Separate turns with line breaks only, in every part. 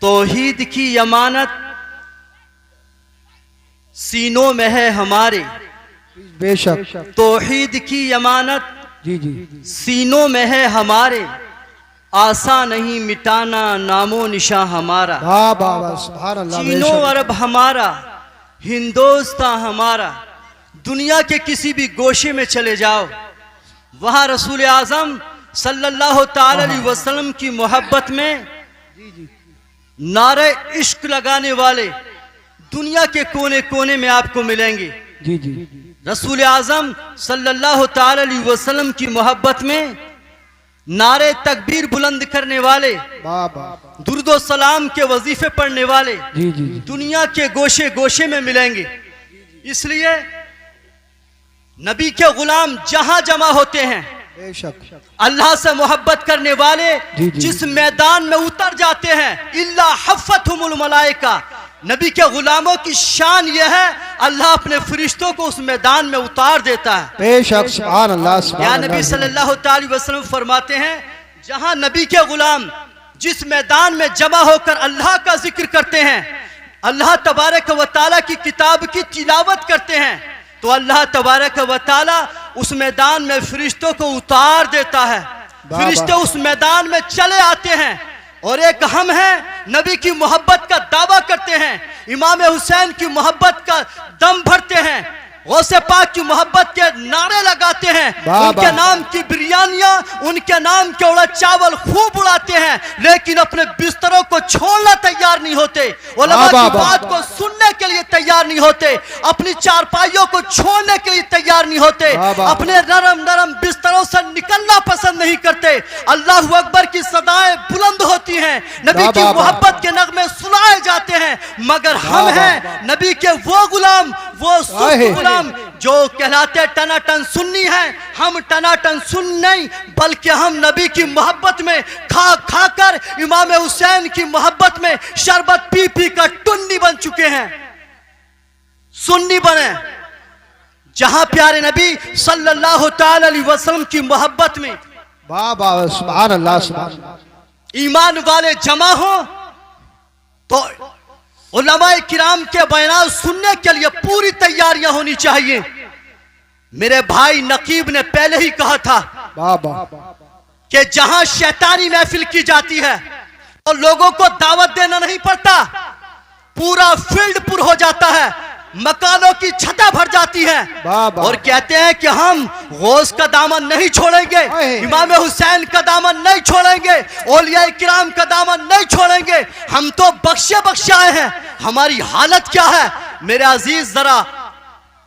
तौहीद की अमानत सीनों में है हमारे,
बेशक
तौहीद की अमानत
जी जी
सीनों में है हमारे, आसा नहीं मिटाना नामो निशा हमारा।
वाह वाह वाह सुभान अल्लाह।
चीनो अरब हमारा, हिंदुस्तान हमारा, दुनिया के किसी भी गोशे में चले जाओ, वहां रसूल आजम सल्लल्लाहु ताला अलैहि वसल्लम की मोहब्बत में नारे इश्क लगाने वाले दुनिया के कोने कोने में आपको मिलेंगे।
जी जी
रसूल आजम सल्लल्लाहु ताला अलैहि वसल्लम की मोहब्बत में नारे तकबीर बुलंद करने वाले,
वाह वाह
दुरूद और सलाम के वजीफे पढ़ने वाले
जी जी
दुनिया के गोशे गोशे में मिलेंगे। इसलिए नबी के गुलाम जहां जमा होते हैं,
बेशक
अल्लाह से मोहब्बत करने वाले
जी, जी।
जिस मैदान में उतर जाते हैं, इल्ला हफ़्फ़तहुमुल मलाइका, नबी के गुलामों की शान यह है अल्लाह अपने फरिश्तों को उस मैदान में उतार देता है।
बेशक सुभान अल्लाह सुभान
या
अल्लाह।
नबी सल्लल्लाहु अलैहि वसल्लम फरमाते हैं, जहां नबी के गुलाम जिस मैदान में जमा होकर अल्लाह का जिक्र करते हैं, अल्लाह तबारक व तआला की किताब की तिलावत करते हैं, तो अल्लाह तबारक व तआला उस मैदान में फरिश्तों को उतार देता है। फरिश्ते उस मैदान में चले आते हैं और एक हम हैं नबी की मोहब्बत का दावा करते हैं, इमाम हुसैन की मोहब्बत का दम भरते हैं, गौसे पाक की मोहब्बत के नारे लगाते हैं, उनके नाम की बिरयानियां, उनके नाम के उड़द चावल खूब उड़ाते हैं, लेकिन अपने बिस्तरों को छोड़ना तैयार नहीं होते, उलमा की बात को सुनने के लिए तैयार नहीं होते, अपनी चारपाइयों को छोड़ने के लिए तैयार नहीं होते, अपने नरम नरम बिस्तरों से निकलना पसंद नहीं करते। अल्लाहू अकबर की सदाएं बुलंद होती हैं, नबी की मोहब्बत के नगमे सुनाए जाते हैं, मगर हम हैं नबी के वो गुलाम, वो सुस्त गुलाम जो कहलाते टनाटन सुन्नी हैं। हम टनाटन सुन नहीं, बल्कि हम नबी की मोहब्बत में खा खा कर इमाम हुसैन की मोहब्बत में शरबत पी पी कर टुन्नी बन चुके हैं, सुन्नी बने। जहां प्यारे नबी सल्लल्लाहु ताला अलैहि वसल्लम की मोहब्बत में
वाह वाह सुभान अल्लाह सुभान अल्लाह
ईमान वाले जमा हो, तो उलमाए किराम के बयान सुनने के लिए पूरी तैयारियां होनी चाहिए। मेरे भाई नकीब ने पहले ही कहा था
वाह वाह
कि जहां शैतानी महफिल की जाती है तो लोगों को दावत देना नहीं पड़ता, पूरा फील्ड पुर हो जाता है, मकानों की छतें भर जाती हैं और कहते हैं कि हम गौस का दामन नहीं छोड़ेंगे, इमाम हुसैन का दामन नहीं छोड़ेंगे, औलिया किराम का दामन नहीं छोड़ेंगे, हम तो बख्शे बख्शे आए हैं। हमारी हालत क्या है मेरे अजीज, जरा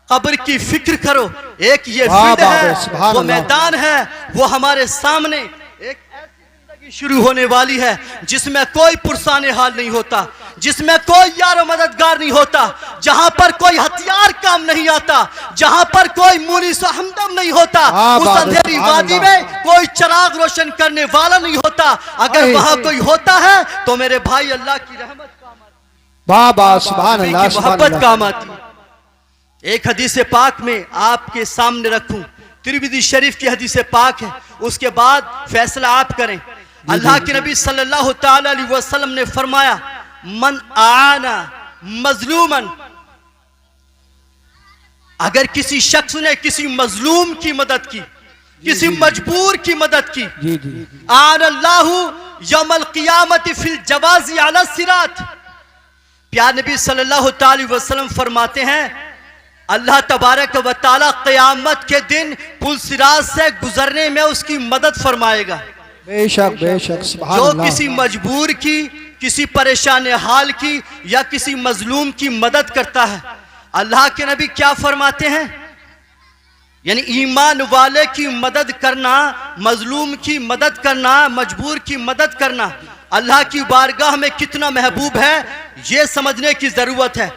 कब्र की फिक्र करो। एक ये फील्ड है, वो मैदान है, वो हमारे सामने एक ऐसी जिंदगी शुरू होने वाली है जिसमें कोई पुरसाने हाल नहीं होता, जिसमें कोई यार मददगार नहीं होता, जहां पर कोई हथियार काम नहीं आता, जहां पर कोई मुनीस हमदम नहीं होता, उस अंधेरी वादी में कोई चिराग रोशन करने वाला नहीं होता। अगर वहां कोई होता है तो मेरे भाई अल्लाह की रहमत
वाह सुभान अल्लाह
मोहब्बत काम आती। एक हदीस पाक में आपके सामने रखूं, तिरमिज़ी शरीफ की हदीस पाक है, उसके बाद फैसला आप करें। अल्लाह के नबी सल्लल्लाहु ताला अलैहि वसल्लम ने फरमाया, मन आना मजलूमन, अगर किसी शख्स ने किसी मजलूम की मदद की, किसी मजबूर की मदद की, आन अल्लाहु यौमल क़ियामत फिल जवाज़ी अला सिरात, प्यारे नबी सल्लल्लाहु अलैहि वसल्लम फरमाते हैं अल्लाह तबारक व तआला क़यामत के दिन पुल सिरात से गुजरने में उसकी मदद फरमाएगा।
बेशक बेशक सुभान
जो
अल्लाह।
किसी मजबूर की, किसी परेशान हाल की या किसी मजलूम की मदद करता है, अल्लाह के नबी क्या फरमाते हैं, यानी ईमान वाले की मदद करना, मजलूम की मदद करना, मजबूर की मदद करना अल्लाह की बारगाह में कितना महबूब है, ये समझने की जरूरत है।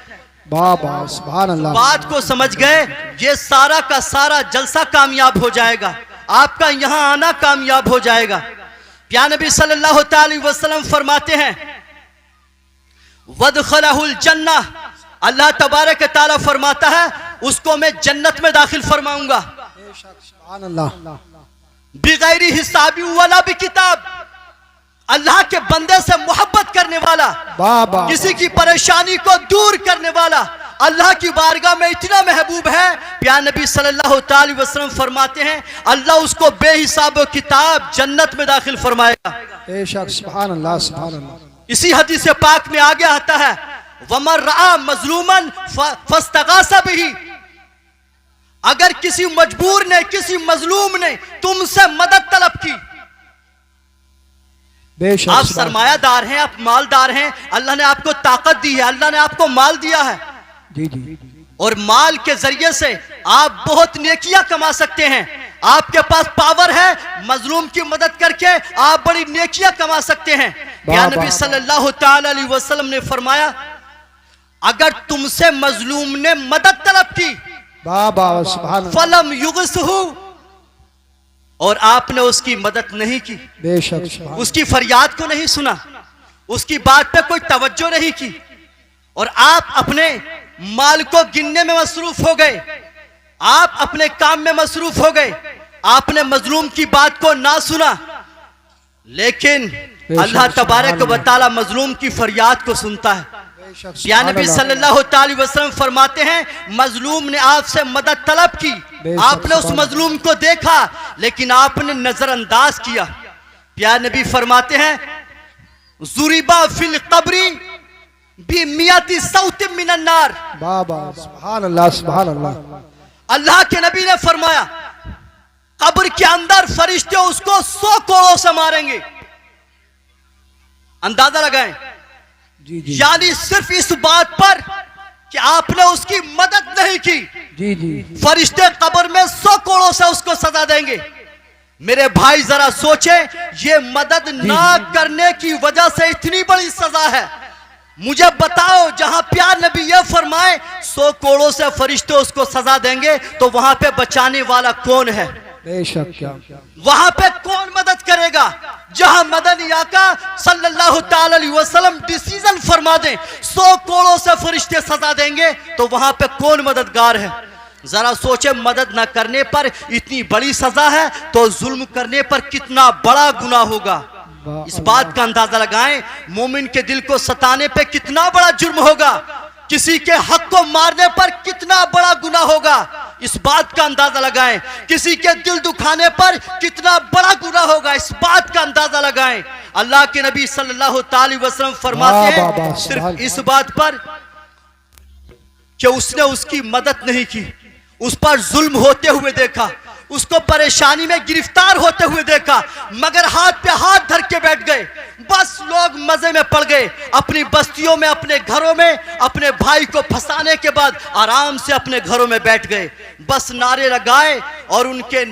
वाह सुभान अल्लाह।
बात को समझ गए, ये सारा का सारा जलसा कामयाब हो जाएगा, आपका यहां आना कामयाब हो जाएगा। प्यारे नबी सल्लल्लाहु अलैहि वसल्लम फरमाते हैं, वदखलहुल जन्नह, अल्लाह तबारक तआला फरमाता है उसको मैं जन्नत में दाखिल फरमाऊंगा,
सुभान अल्लाह,
बिगैरी हिसाबी वला भी किताब, अल्लाह के बंदे से मोहब्बत करने वाला,
वाह वाह
किसी की परेशानी को दूर करने वाला अल्लाह की बारगाह में इतना महबूब है। प्यार नबी सल्लल्लाहु अलैहि वसल्लम फरमाते हैं अल्लाह उसको बेहिसाब किताब जन्नत में दाखिल फरमाएगा।
बेशक सुभान अल्लाह सुभान अल्लाह।
इसी हदीस पाक में आगे आता है वमर रआ मजलूमन फस्तगासा बिही, अगर किसी मजबूर ने किसी मजलूम ने तुमसे मदद तलब की,
बेशक
आप
सुभान
सरमायादार हैं, आप मालदार हैं, अल्लाह ने आपको ताकत दी है, अल्लाह ने आपको माल दिया है
जी जी
और माल के जरिए से आप बहुत नेकियां कमा सकते हैं। आपके पास पावर है, मजलूम की मदद करके आप बड़ी नेकियां कमा सकते हैं। या नबी सल्लल्लाहु अलैहि वसल्लम ने फरमाया अगर तुमसे मजलूम ने मदद तलब की
वाह वाह सुभान अल्लाह।
फलम युगसहु, और आपने उसकी मदद नहीं की,
बेशक सुभान
उसकी फरियाद को नहीं सुना, उसकी बात पे कोई तवज्जो नहीं की और आप अपने माल को गिनने में मसरूफ हो गए, आप अपने काम में मसरूफ हो गए, आपने मजलूम की बात को ना सुना, लेकिन अल्लाह तबारक व तआला मजलूम की फरियाद को सुनता है।
बेशक
या
सुभान
नबी
अल्लाह।
सल्लल्लाहु अलैहि वसल्लम फरमाते हैं मजलूम ने आपसे मदद तलब की, आपने उस मजलूम को देखा लेकिन आपने नजरअंदाज किया। प्यार नबी फरमाते हैं जुरिबा फिल कब्री भी मियाती सौत मिनन नार,
वाह वाह सुभान अल्लाह सुभान अल्लाह।
अल्लाह के नबी ने फरमाया कब्र के अंदर फरिश्ते उसको 100 कोड़ों से मारेंगे। अंदाजा लगाएं,
जी जी
यानी सिर्फ इस बात पर कि आपने उसकी मदद नहीं की,
जी जी
फरिश्ते कब्र में 100 कोड़ों से उसको सजा देंगे। मेरे भाई जरा सोचे, ये मदद ना करने की वजह से इतनी बड़ी सजा है। मुझे बताओ जहां प्यार नबी ये फरमाए 100 कोड़ों से फरिश्ते उसको सजा देंगे तो वहां पे बचाने वाला कौन है?
बेशक क्या
वहां पे कौन मदद करेगा? जहां मदनी आका सल्लल्लाहु ताला अलैहि वसल्लम डिसीजन फरमा दें 100 कोड़ों से फरिश्ते सजा देंगे तो वहां पे कौन मददगार है? जरा सोचे, मदद न करने पर इतनी बड़ी सजा है तो जुल्म करने पर कितना बड़ा गुनाह होगा। इस बात का अंदाजा लगाएं, मोमिन के दिल को सताने पे कितना बड़ा जुर्म होगा, किसी के हक को मारने पर कितना बड़ा गुनाह होगा। इस बात का अंदाजा लगाएं, किसी के दिल दुखाने पर कितना बड़ा गुनाह होगा। इस बात का अंदाजा लगाएं। अल्लाह के नबी सल्लल्लाहु अलैहि वसल्लम फरमाते हैं सिर्फ इस बात पर कि उसने उसकी मदद नहीं की, उस पर जुल्म होते हुए देखा, उसको परेशानी में गिरफ्तार होते हुए देखा, मगर हाथ पे हाथ धर के बैठ गए। बस लोग मजे में पड़ गए, अपनी बस्तियों में, अपने घरों में अपने भाई को फंसाने के बाद आराम से अपने घरों में बैठ गए, बस नारे लगाए और उनके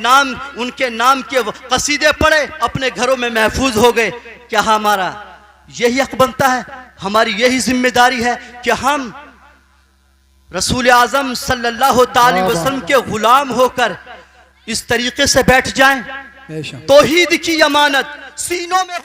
नाम के कसीदे पढ़े, अपने घरों में महफूज हो गए। क्या हमारा यही हक बनता है, हमारी यही जिम्मेदारी है कि हम रसूल आजम सल्लल्लाहु अलैहि वसल्लम के गुलाम होकर इस तरीके से बैठ जाएं?
बेशक
तौहीद की अमानत सीनों में